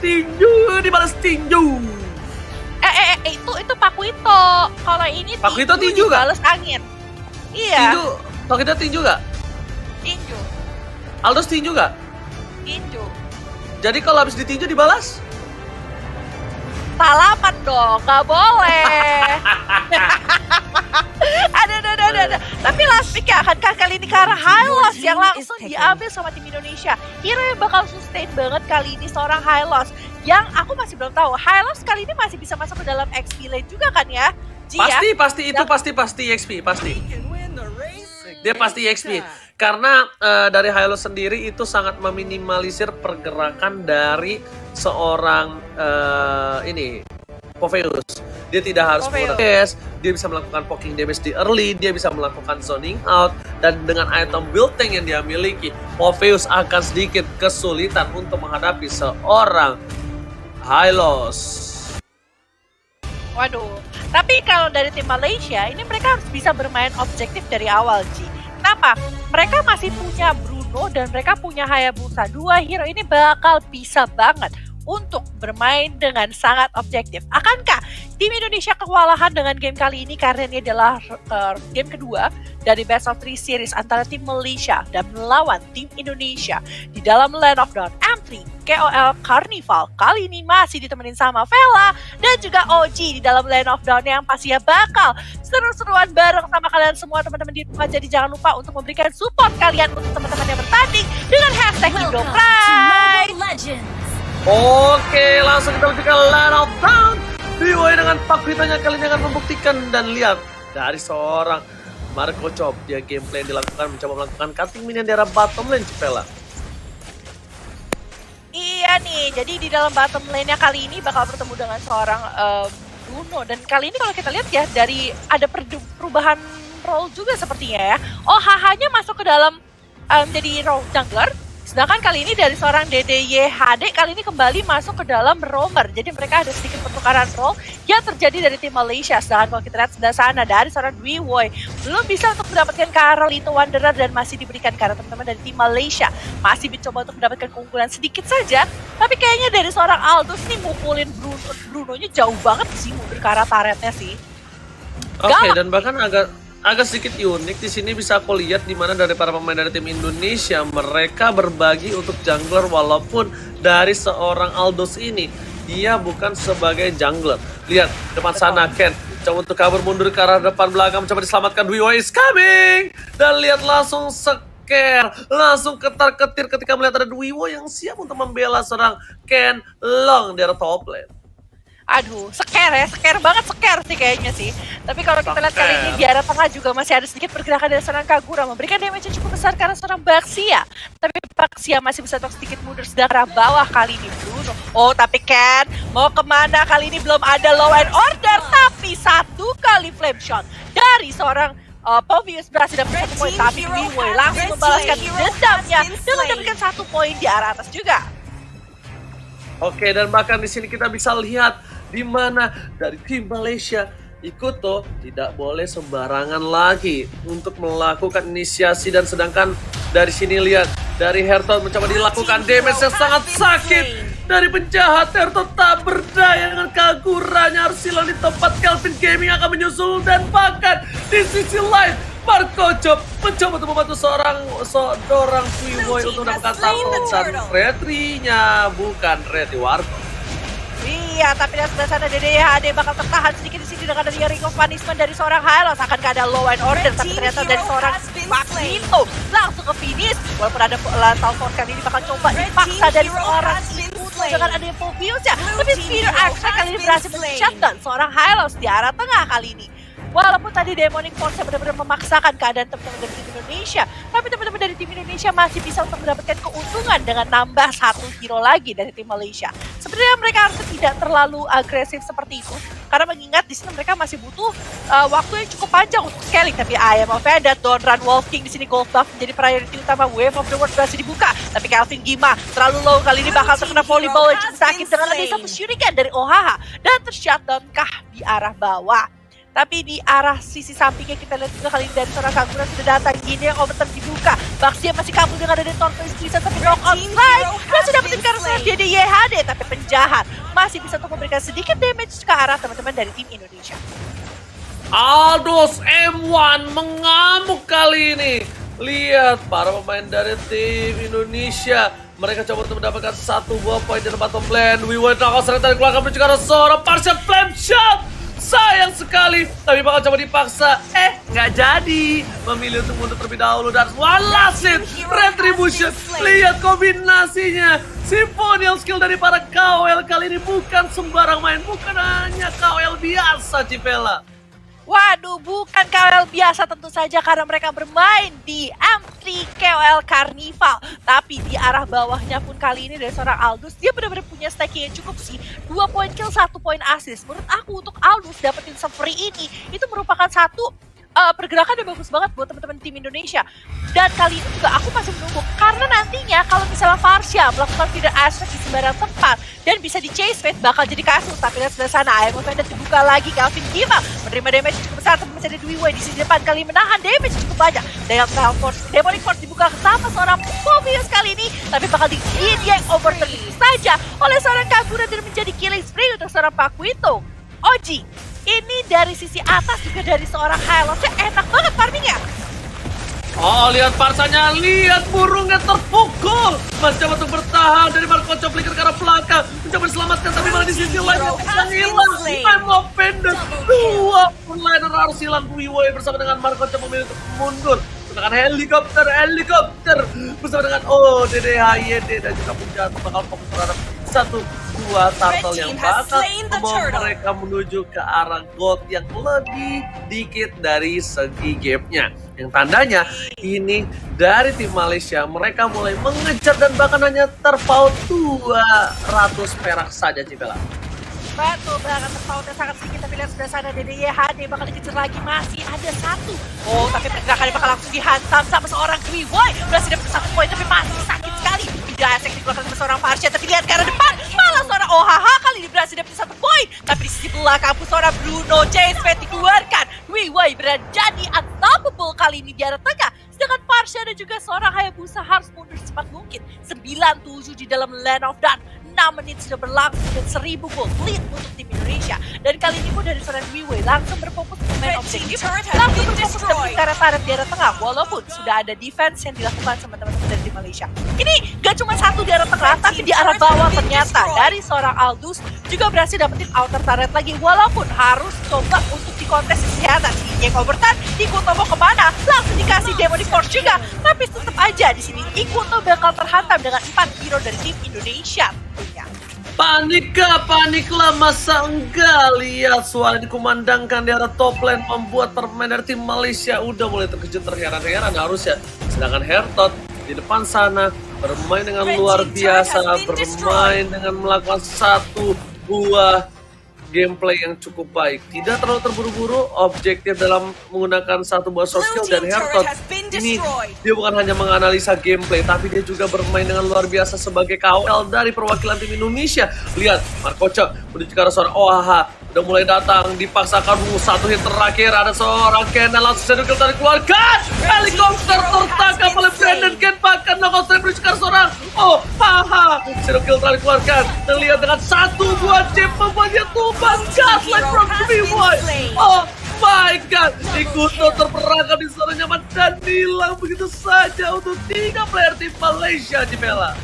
tinju, dibalas tinju. Itu Pakuito. Kalau ini Pakuito tinju gak? dibalas angin. Iya. Tinju, Pakuito tinju gak? Tinju. Aldos tinju gak? Tinju. Jadi kalau habis ditinju dibalas? Salaman dong, gak boleh. Ada. Tapi last pick ya, akankah kali ini ke arah Hylos yang langsung diambil sama tim Indonesia. Hero yang bakal sustain banget kali ini seorang Hylos. Yang aku masih belum tahu, Hylos kali ini masih bisa masuk ke dalam XP lane juga kan ya? Pasti XP, pasti. Dia pasti XP. Karena dari Hylos sendiri itu sangat meminimalisir pergerakan dari seorang Popheus. Dia tidak harus press, dia bisa melakukan poking damage di early, dia bisa melakukan zoning out, dan dengan item build tank yang dia miliki, Popheus akan sedikit kesulitan untuk menghadapi seorang Hylos. Waduh, tapi kalau dari tim Malaysia, ini mereka harus bisa bermain objektif dari awal, Ji. Kenapa? Mereka masih punya Bruno dan mereka punya Hayabusa. Dua hero ini bakal bisa banget untuk bermain dengan sangat objektif. Akankah tim Indonesia kewalahan dengan game kali ini karena ini adalah game kedua dari Best of 3 series antara tim Malaysia dan melawan tim Indonesia di dalam Land of Dawn M3 KOL Carnival. Kali ini masih ditemenin sama Vela dan juga OG di dalam Land of Dawn yang pastinya bakal seru-seruan bareng sama kalian semua teman-teman di rumah. Jadi jangan lupa untuk memberikan support kalian untuk teman-teman yang bertanding dengan hashtag IndoPride. Oke, langsung kita menuju ke Land of Dawn. Biwoy dengan Pakuitonya kali ini akan membuktikan, dan lihat dari seorang Marco Chop, dia gameplay yang dilakukan mencoba melakukan cutting minion di arah bottom lane, Cipela. Iya nih, jadi di dalam bottom lane-nya kali ini bakal bertemu dengan seorang Bruno, dan kali ini kalau kita lihat ya dari ada perubahan role juga sepertinya ya. HH-nya masuk ke dalam jadi role jungler. Sedangkan kali ini dari seorang DDYHD kali ini kembali masuk ke dalam roamer. Jadi mereka ada sedikit pertukaran role yang terjadi dari tim Malaysia. Sedangkan kalau kita lihat sebelah sana dari seorang Biwoy belum bisa untuk mendapatkan Karol itu Wanderer dan masih diberikan karena teman-teman dari tim Malaysia masih mencoba untuk mendapatkan keunggulan sedikit saja. Tapi kayaknya dari seorang Aldous nih mukulin Bruno-nya jauh banget sih mundur ke arah turretnya sih. Oke, dan bahkan agak sedikit unik di sini bisa aku lihat di mana dari para pemain dari tim Indonesia mereka berbagi untuk jungler, walaupun dari seorang Aldous ini dia bukan sebagai jungler. Lihat depan sana Ken coba untuk kabur mundur ke arah depan belakang mencoba diselamatkan. Biwoy is coming, dan lihat langsung langsung ketar-ketir ketika melihat ada Biwoy yang siap untuk membela seorang Ken Long di arah top lane. Aduh, scare banget sih kayaknya sih. Tapi kalau kita lihat kali ini di arah tengah juga masih ada sedikit pergerakan dari seorang Kagura, memberikan damage yang cukup besar karena seorang Baxia. Tapi Baxia masih bisa untuk sedikit mundur sedang bawah kali ini Bruno. Tapi Ken mau kemana kali ini? Belum ada Law and Order, tapi satu kali flame shot dari seorang Popheus berhasil dapat 1 poin, tapi Biwoy langsung membalaskan dendamnya dengan mendapatkan 1 poin di arah atas juga. Oke, dan bahkan di sini kita bisa lihat di mana dari tim Malaysia Ikuto tidak boleh sembarangan lagi untuk melakukan inisiasi, dan sedangkan dari sini lihat dari Hertot mencoba dilakukan damage yang sangat sakit dari penjahat. Hertot tak berdaya dengan Kaguranya, harus silang di tempat. Kelvin Gaming akan menyusul, dan bahkan di sisi lain Marco Chop mencoba untuk membantu seorang Biwoy untuk mendapatkan tackle, dan retrinya bukan Reti Warko. Iya, tapi dari sebelah sana DDYHD bakal tertahan sedikit di sini dengan adanya Ring of Punishment dari seorang Hylos. Akankah ada Law and Order, tapi ternyata dari seorang Pakuito langsung ke finish. Walaupun ada Lantau Force kali ini bakal coba dipaksa dari seorang Ikuto dengan adanya Popheus ya. Tapi Spear Axe kali ini berhasil men-shutdown seorang Hylos di arah tengah kali ini. Walaupun tadi Demonic Force benar-benar memaksakan keadaan teman-teman dari tim Indonesia, tapi teman-teman dari tim Indonesia masih bisa untuk mendapatkan keuntungan dengan nambah 1 hero lagi dari tim Malaysia. Sebenarnya mereka harus tidak terlalu agresif seperti itu, karena mengingat di sini mereka masih butuh waktu yang cukup panjang untuk scaling. Tapi I am offended, Don't Run Wolf King di sini gold buff menjadi priority utama. Wave of the World berhasil dibuka, tapi Kelvin Gima terlalu low kali ini bakal terkena volleyball yang cukup sakit dengan adanya satu shuriken dari OHH dan tershutdown kah di arah bawah. Tapi di arah sisi sampingnya kita lihat juga kali ini dari seorang Kagura sudah datang. Gini yang overturn dibuka. Baxia masih kabur dengan ada Tortoise Prison, tapi knock out strike. Dan sudah dapetin karena DDYHD, tapi jahat masih bisa untuk memberikan sedikit damage ke arah teman-teman dari tim Indonesia. Aldous M1 mengamuk kali ini. Lihat para pemain dari tim Indonesia. Mereka coba untuk mendapatkan satu buah poin di bottom lane. WeWorld nakal sering tadi keluarkan menuju ke arah seorang partial flame shot. Sayang sekali, tapi bakal coba dipaksa. Nggak jadi. Memilih untuk mundur terlebih dahulu dan one last hit. Retribution. Lihat kombinasinya. Symphonial skill dari para KOL kali ini bukan sembarang main. Bukan hanya KOL biasa, Cipela. Waduh, bukan KOL biasa tentu saja karena mereka bermain di M3 KOL Carnival. Tapi di arah bawahnya pun kali ini dari seorang Aldous, dia benar-benar punya stacking yang cukup sih. 2 poin kill, 1 poin assist. Menurut aku untuk Aldous dapetin se-free ini, itu merupakan satu pergerakan yang bagus banget buat teman-teman tim Indonesia. Dan kali ini juga aku masih menunggu karena nantinya kalau misalnya Varsha melakukan feeder aspect di sembarang tempat dan bisa di chase fate bakal jadi kasus. Tapi lihat sebelah sana Iron Offender dibuka lagi. Calvin Gima menerima damage cukup besar tapi masih ada Dwi Wei di sisi depan kali menahan damage cukup banyak. Demonic Force dibuka sama seorang Mobius kali ini tapi bakal di-yang over terus saja oleh seorang Kagura dan menjadi killing spree untuk seorang Paquito. Oji, ini dari sisi atas juga dari seorang Highlandnya enak banget farmingnya. Oh, lihat parsanya, lihat burungnya terpukul. Masih coba untuk bertahan dari Marco Flicker ke arah belakang. Mencoba diselamatkan tapi malah di sisi lain yang hilang. I'm offended. Dua liner harus hilang. WeWorld bersama dengan Marco memilih untuk mundur. Menggunakan helikopter bersama dengan DDHYD dan juga Punjat bakal fokus terhadap satu dua turtle yang bakal membawa mereka menuju ke arah gold yang lebih dikit dari segi gapnya. Yang tandanya ini dari tim Malaysia mereka mulai mengejar dan bahkan hanya terpaut 200 perak saja, Cipela. Betul banget, terpautnya sangat sedikit tapi lihat sebelah sana DDYHD bakal dikejar lagi, masih ada satu. Oh, tapi pergerakannya bakal langsung dihantam sama seorang Dwi Wei. Berhasil dapat 1 poin tapi masih sakit sekali. Tidak asik dikeluarkan sama seorang Varsha tapi lihat ke arah depan malah seorang OHH kali ini berhasil dapat 1 poin. Tapi di sisi belakang pun seorang Bruno Chase dikeluarkan. Dwi Wei jadi unstoppable kali ini di arah tengah. Sedangkan Varsha dan juga seorang Hayabusa harus mundur secepat mungkin. 9-7 di dalam Land of Dawn. 6 menit sudah berlangsung dan 1000 gold lead untuk tim Indonesia. Dan kali ini pun dari seorang Dwi Wei langsung berfokus ke main objektif. Langsung berfokus ke turret di arah tengah. Walaupun sudah ada defense yang dilakukan sama teman-teman dari tim Malaysia. Ini gak cuma satu di arah tengah, tapi di arah bawah ternyata dari seorang Aldous juga berhasil dapetin outer turret lagi. Walaupun harus coba untuk di kontes kesehatan. Yang overtime, Ikuto mau kemana? Langsung dikasih Demonic Force juga. Tapi tetap aja di sini Ikuto bakal terhantam dengan 4 hero dari tim Indonesia. Paniklah, masa enggak? Lihat suara dikumandangkan di arah top lane membuat permain dari tim Malaysia udah mulai terkejut terheran-heran harusnya. Sedangkan Hertot di depan sana bermain dengan luar biasa, bermain dengan melakukan satu buah gameplay yang cukup baik. Tidak terlalu terburu-buru, objektif dalam menggunakan satu buah soft skill dan Hertot. Ini dia bukan hanya menganalisa gameplay, tapi dia juga bermain dengan luar biasa sebagai KOL dari perwakilan tim Indonesia. Lihat, Markocha menuju ke arah seorang OHH. Udah mulai datang, dipaksakan satu hit terakhir. Ada seorang Ken dan langsung Shadow Kill tadi keluarkan. Helikopter tertangkap oleh Brandon Ken. Bahkan knockout strike menuju ke arah seorang Shadow Kill tadi keluarkan. Terlihat dengan satu buah chip membuatnya tumbang. Gaslight from Dwi Wei. Oh my god, Ikuto terperangkap di zona nyaman dan hilang begitu saja untuk 3 player tim Malaysia, Cipela.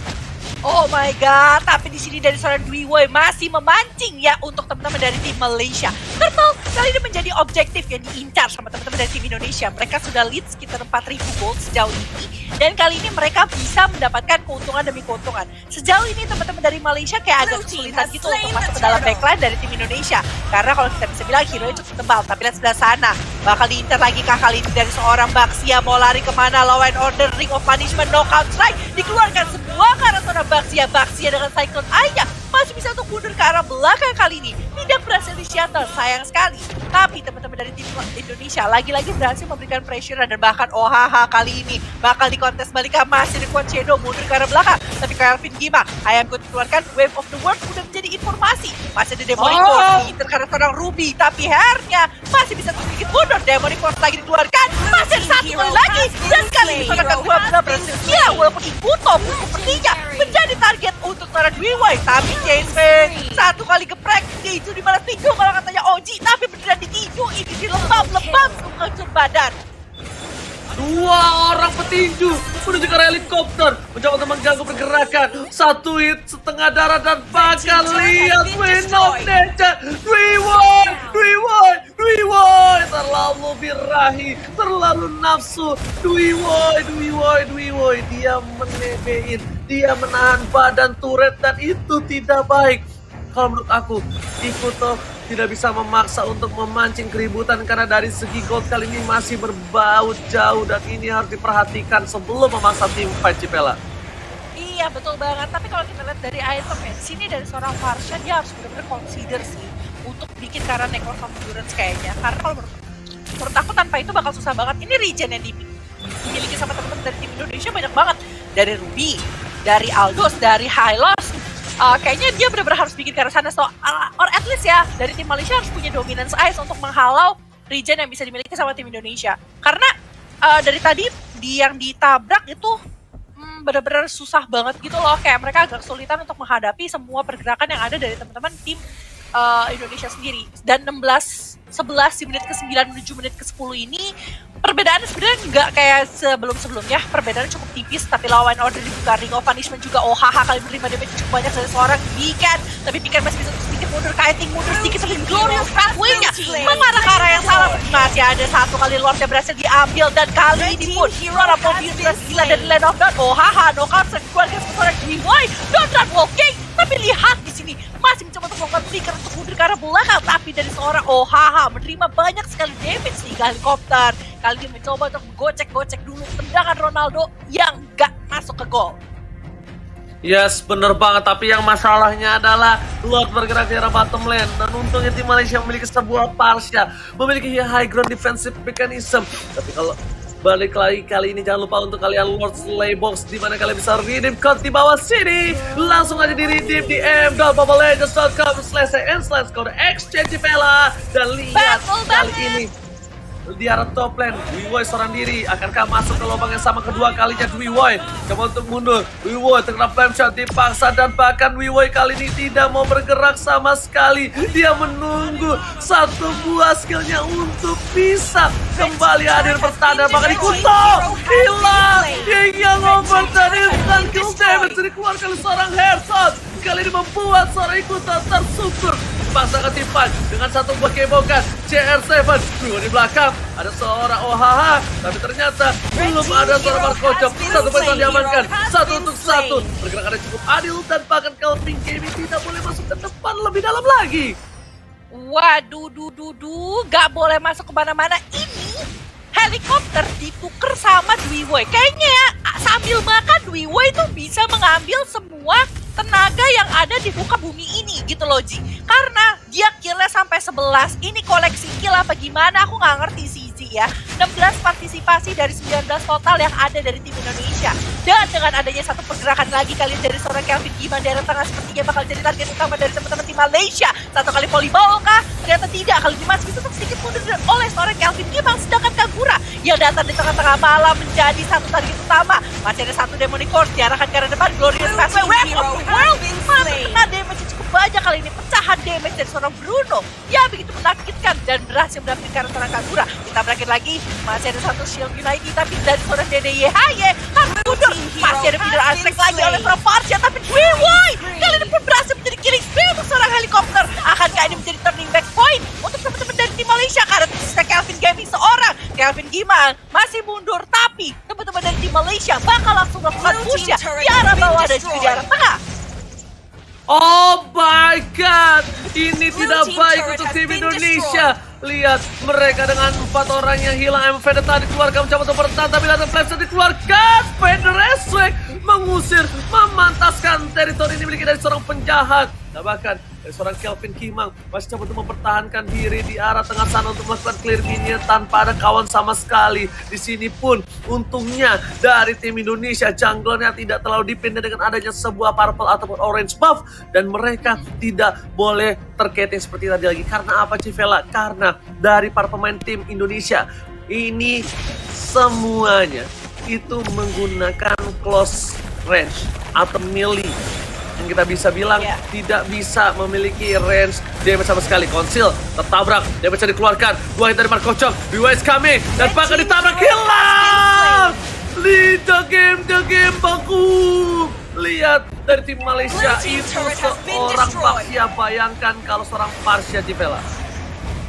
Oh my god, tapi di sini dari seorang Dwi Wei masih memancing ya untuk teman-teman dari tim Malaysia. Turtle kali ini menjadi objektif yang diincar sama teman-teman dari tim Indonesia. Mereka sudah lead sekitar 4.000 gold sejauh ini. Dan kali ini mereka bisa mendapatkan keuntungan demi keuntungan. Sejauh ini teman-teman dari Malaysia kayak agak kesulitan gitu untuk masuk ke dalam backline dari tim Indonesia. Karena kalau kita bisa bilang hero cukup tebal. Tapi lihat sebelah sana, bakal diincar lagi kah kali ini dari seorang Baxia. Mau lari kemana? Law and Order, Ring of Punishment, Knockout Strike. Dikeluarkan semua karena seorang Baxia dengan Cyclone Aya masih bisa untuk mundur ke arah belakang kali ini. Tidak berhasil di shuttle, sayang sekali. Tapi teman-teman dari tim Indonesia lagi-lagi berhasil memberikan pressure dan bahkan OHH kali ini bakal dikontes balik masih dengan Shadow mundur ke arah belakang. Tapi Calvin Gima, ayam gue dikeluarkan, Wave of the World udah menjadi informasi. Masih ada Demonic Force, karena seorang Ruby, tapi hairnya masih bisa sedikit mundur. Demonic Force lagi dikeluarkan, masih satu kali lagi. Dan kali ini seorang Kagura benar berhasil gila, walaupun Ikuto sepertinya menjadi target untuk seorang Dwi Wei. Tapi Chase itu di malah tinju kalau katanya Oji, tapi beneran ditinju, ini dilembab-lembab hancur badan. Dua orang petinju menuju ke helikopter, mencoba untuk mengganggu pergerakan. Satu hit setengah darah dan bakal lihat Win of Nature. Dwi Woi, terlalu birahi, terlalu nafsu. Dwi Woi, dia menebein, dia menahan badan turret dan itu tidak baik. Kalau menurut aku, Ikuto tidak bisa memaksa untuk memancing keributan karena dari segi gold kali ini masih berbau jauh dan ini harus diperhatikan sebelum memaksa tim fight Cipela. Iya betul banget, tapi kalau kita lihat dari item ya, sini dari seorang Farsha dia harus benar-benar consider sih untuk bikin karena Necro of Endurance kayaknya. Karena kalau menurut aku tanpa itu bakal susah banget. Ini regen yang dimiliki sama teman-teman dari tim Indonesia banyak banget. Dari Ruby, dari Aldous, dari Hylos. Kayaknya dia benar-benar harus bikin ke arah sana, or at least ya dari tim Malaysia harus punya dominance ice untuk menghalau regen yang bisa dimiliki sama tim Indonesia. Karena dari tadi yang ditabrak itu benar-benar susah banget gitu loh, kayak mereka agak kesulitan untuk menghadapi semua pergerakan yang ada dari teman-teman tim Indonesia sendiri. Dan 11 di menit ke-9 menuju menit ke-10 ini perbedaannya sebenarnya nggak kayak sebelum-sebelumnya, perbedaannya cukup tipis, tapi lawan order dibuka Ring of Punishment juga OHH kali menerima damage cukup banyak dari seorang Pican, tapi Pican masih bisa sedikit mundur, kiting mundur sedikit, tapi Glorious Pathway-nya mengarah ke arah yang salah. Masih ada satu kali Lord yang berhasil diambil dan kali ini pun Rora Pobius gila dari Land of Dawn. OHH knockout keluarga seorang DY Don't Run Walking, tapi lihat di sini masih mencoba untuk melakukan flicker untuk mundur ke arah belakang, tapi dari seorang OHH menerima banyak sekali damage di helikopter. Kali ini mencoba untuk gocek-gocek dulu tendangan Ronaldo yang gak masuk ke gol. Yes, bener banget. Tapi yang masalahnya adalah Lord bergerak di arah bottom lane. Dan untungnya tim Malaysia memiliki sebuah Farsha, memiliki high ground defensive mechanism. Tapi kalau balik lagi kali ini jangan lupa untuk kalian Lord Slaybox, di mana kalian bisa redeem code di bawah sini. Langsung aja di redeem di m.mobilelegends.com/n/code exchange Vela. Dan lihat kali ini di arah top lane, Dwi Woi seorang diri. Akankah masuk ke lubang yang sama kedua kalinya? Dwi Woi coba untuk mundur. Dwi Woi terkena flame shot, dipaksa, dan bahkan Dwi Woi kali ini tidak mau bergerak sama sekali. Dia menunggu satu buah skillnya untuk bisa kembali hadir bertanda. Bahkan Ikuto hilang hingga ngobrol dan instant kill damage dikeluarkan oleh seorang Herzog. Kali ini membuat seorang Ikuto tersungkur. Dipaksakan timpan dengan satu buah kebokan CR7. Dua di belakang ada seorang OHH, tapi ternyata belum ada seorang Markocop. Satu pesan diamankan, satu untuk satu. Pergerakannya cukup adil dan bahkan Kelvin Gaming tidak boleh masuk ke depan lebih dalam lagi. Waduh, gak boleh masuk kemana-mana. Ini helikopter ditukar sama Dwi Woi. Kayaknya ya, sambil makan Dwi Woi itu bisa mengambil semua tenaga yang ada di muka bumi ini gitu loh Ji. Karena dia killnya sampai 11. Ini koleksi kill apa gimana? Aku nggak ngerti sih Ji ya. 16 partisipasi dari 19 total yang ada dari tim Indonesia. Dan dengan adanya satu pergerakan lagi kali dari seorang Kelvin Giman dari tengah, sepertinya bakal jadi target utama dari teman-teman tim Malaysia. Satu kali volleyball kah? Ternyata tidak. Kali ini masih bisa sedikit mundur oleh seorang Kelvin Giman. Sedangkan Kagura yang datang di tengah-tengah malam menjadi satu target utama. Masih ada satu Demonic Force diarahkan ke arah depan. Glorious Pathway, Web of the World. Kena damage cukup banyak kali ini. Pecahan damage dari seorang Bruno. Ya begitu menakutkan dan berhasil mendapatkan seorang Kagura. Kita berakhir lagi. Masih ada satu Shield United tapi dari seorang DDYHY harus mundur. Masih ada Feeder Aspect lagi oleh seorang Farsha, tapi Dwi Woi kali ini pun berhasil menjadi killing spree untuk seorang helikopter. Akankah ini menjadi turning back point untuk teman-teman dari tim Malaysia? Karena tersisa Kelvin Gaming seorang. Kelvin Giman masih mundur, tapi teman-teman dari tim Malaysia bakal langsung melakukan push di arah bawah dan juga di arah tengah. Oh my god, ini tidak baik untuk tim Indonesia. Lihat mereka dengan 4 orang yang hilang. MVD tadi keluarga mencoba untuk bertahan, tapi lihat Flash dikeluarkan. Vader Eswek mengusir, memantaskan teritori ini dimiliki dari seorang penjahat. Nah bahkan dari seorang Kelvin Kimang masih coba untuk mempertahankan diri di arah tengah sana untuk melakukan clear minion tanpa ada kawan sama sekali. Di sini pun untungnya dari tim Indonesia junglernya tidak terlalu dipendek dengan adanya sebuah purple ataupun orange buff, dan mereka tidak boleh terketing seperti tadi lagi. Karena apa Civela? Karena dari para pemain tim Indonesia ini semuanya itu menggunakan close range atau melee kita bisa bilang tidak bisa memiliki range damage sama sekali. Konsil tertabrak, damage dikeluarkan, 2 hit dari Marco Chong, BWS kami, dan bahkan ditabrak, hilang! The game baku. Lihat dari tim Malaysia itu seorang Parsia, bayangkan kalau seorang Parsia Civela.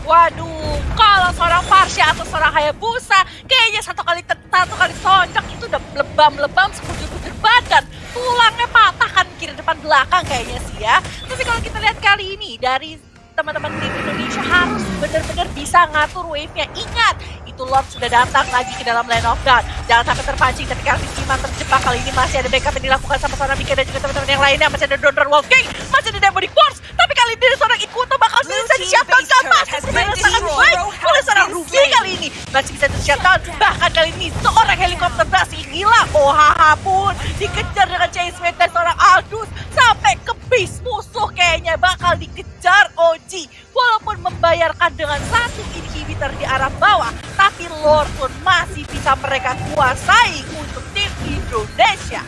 Waduh, kalau seorang Parsia atau seorang Hayabusa, kayaknya satu kali tonjok itu udah lebam-lebam sekujur-kujur badan. Tulangnya patah kan kiri depan belakang kayaknya sih ya. Tapi kalau kita lihat kali ini dari teman-teman tim Indonesia harus benar-benar bisa ngatur wave-nya. Ingat, itu Lord sudah datang lagi ke dalam Land of Dawn. Jangan sampai terpancing ketika Calvin Kiman terjebak. Kali ini masih ada backup yang dilakukan sama seorang Mika dan juga teman-teman yang lainnya. Masih ada Donor Wolf King, masih ada Demonic Force. Tapi kali ini seorang Ikuto bakal bisa di-shutdown. Masih bermain sangat baik oleh seorang Ruby kali ini. Masih bisa di-shutdown. Bahkan kali ini seorang helikopter masih hilang. OHH pun dikejar dengan chase mate dan seorang Aldous sampai ke base musuh kayaknya bakal dikejar OG. Walaupun membayarkan dengan satu inhibitor di arah bawah, tapi Lord pun masih bisa mereka kuasai untuk tim Indonesia.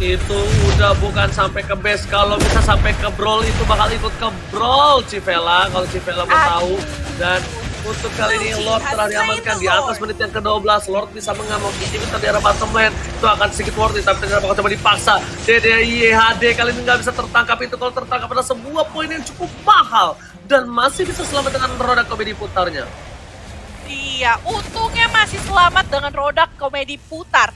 Itu udah bukan sampai ke base, kalau bisa sampai ke brawl itu bakal ikut ke brawl Civela, kalau Civela mau tahu. Dan untuk kali ini Lord telah diamankan di atas menit yang ke-12. Lord bisa mengamuk inhibitor di arah bottom lane. Itu akan sedikit worth it, tapi ternyata bakal coba dipaksa. DDIHD kali ini nggak bisa tertangkap. Itu kalau tertangkap adalah sebuah poin yang cukup mahal. Dan masih bisa selamat dengan roda komedi putarnya. Iya, untungnya masih selamat dengan roda komedi putar.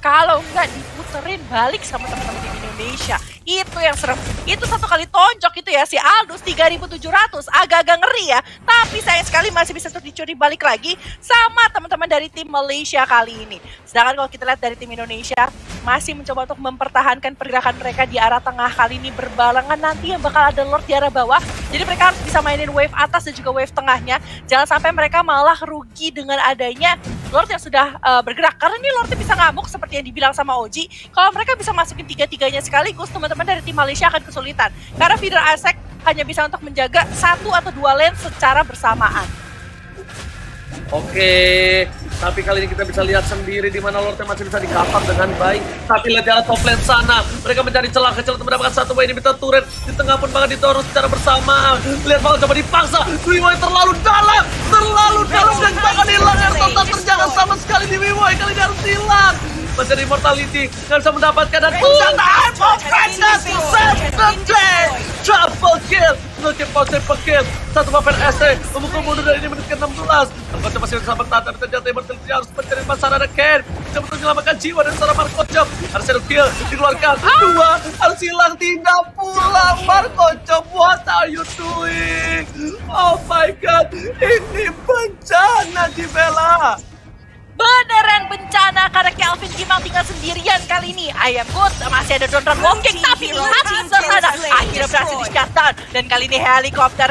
Kalau nggak diputerin balik sama teman-teman di Indonesia. Itu yang serem. Itu satu kali tonjok itu ya si Aldous 3.700. Agak-agak ngeri ya. Tapi sayang sekali masih bisa terus dicuri balik lagi sama teman-teman dari tim Malaysia kali ini. Sedangkan kalau kita lihat dari tim Indonesia masih mencoba untuk mempertahankan pergerakan mereka di arah tengah. Kali ini berbalangan nanti yang bakal ada Lord di arah bawah. Jadi mereka harus bisa mainin wave atas dan juga wave tengahnya. Jangan sampai mereka malah rugi dengan adanya Lord yang sudah bergerak. Karena ini Lordnya bisa ngamuk seperti yang dibilang sama Oji. Kalau mereka bisa masukin tiga-tiganya sekaligus, teman-teman dari tim Malaysia akan kesulitan. Karena feeder Asek hanya bisa untuk menjaga 1 atau 2 lane secara bersamaan. Oke, tapi kali ini kita bisa lihat sendiri di mana Lordnya masih bisa dikapak dengan baik. Tapi lihat di arah top lane sana, mereka mencari celah kecil untuk mendapatkan satu way inhibitor turret. Di tengah pun bakal didorong secara bersamaan. Lihat bakal coba dipaksa, Wiwoy terlalu dalam dan bakal hilang. Ertota terjaga sama sekali di Wiwoy, kali ini harus hilang. Masih ada immortality, nggak bisa mendapatkan dan senjata Precious save the day. Triple kill, triple kill. Satu Paper ST memukul mundur dari ini menit ke-16. Marco masih bisa bertahan, tapi ternyata immortality harus mencari pasar ada Ken. Coba untuk menyelamatkan jiwa dari seorang Marco. Harus ada kill, dikeluarkan. 2, harus hilang, tidak pulang. Marco, what are you doing? Oh my god, ini bencana Civela. Beneran bencana karena Calvin Kimang tinggal sendirian kali ini. I am good, masih ada Donran walking, tapi lihat di sana akhirnya berhasil di-shutdown. Dan kali ini helikopter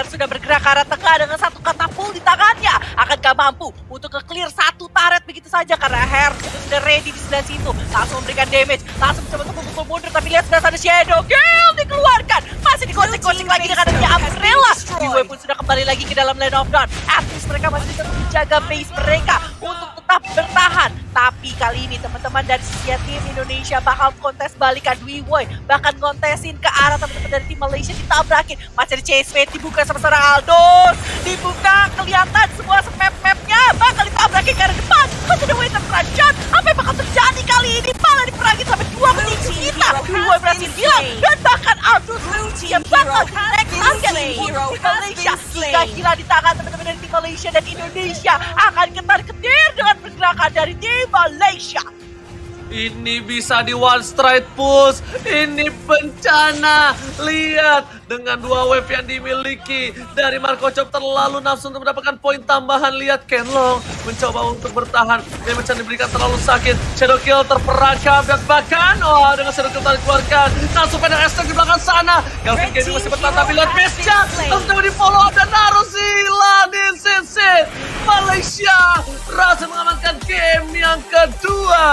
sudah bergerak ke arah tengah dengan satu katapult di tangannya. Akan gak mampu untuk ke-clear satu turret begitu saja karena Hertz sudah ready di sebelah situ. Langsung memberikan damage, langsung coba untuk memukul mundur, tapi lihat sebelah sana Shadow Kill dikeluarkan. Masih digocek-gocek lagi dengan adanya Umbrella. Wiwoy pun sudah kembali lagi ke dalam Land of Dawn. At least mereka masih tetap menjaga base mereka untuk tetap bertahan. Tapi kali ini teman-teman dari sisi tim Indonesia bakal kontes balikan Wiwoy, bahkan kontesin ke arah teman-teman dari tim Malaysia ditabrakin. Masih ada chase mate dibuka sama seorang Aldous, dibuka kelihatan semua map-mapnya bakal ditabrakin ke arah depan. Masih ada Waiter Tranchant. Apa yang bakal terjadi kali ini? Malah diperangin sampai 2 menit kita. Wiwoy berhasil hilang dan bahkan Aldous yang bakal next target untuk Malaysia. Jika hilang di tangan teman-teman dari tim Malaysia dan Indonesia akan ketar-ketir dengan pergerakan dari tim Malaysia. Ini bisa di one strike push. Ini bencana. Lihat dengan 2 wave yang dimiliki dari Marco Chong terlalu nafsu untuk mendapatkan poin tambahan. Lihat Kenlong mencoba untuk bertahan. Damage yang diberikan terlalu sakit. Shadow Kill terperangkap dan bahkan dengan Shadow Kill dikeluarkan. Langsung pada hashtag di belakang sana. Calvin Kennedy masih bertahan tapi lihat base-nya langsung coba di follow dan harus hilang di sisi. Malaysia berhasil mengamankan game yang kedua.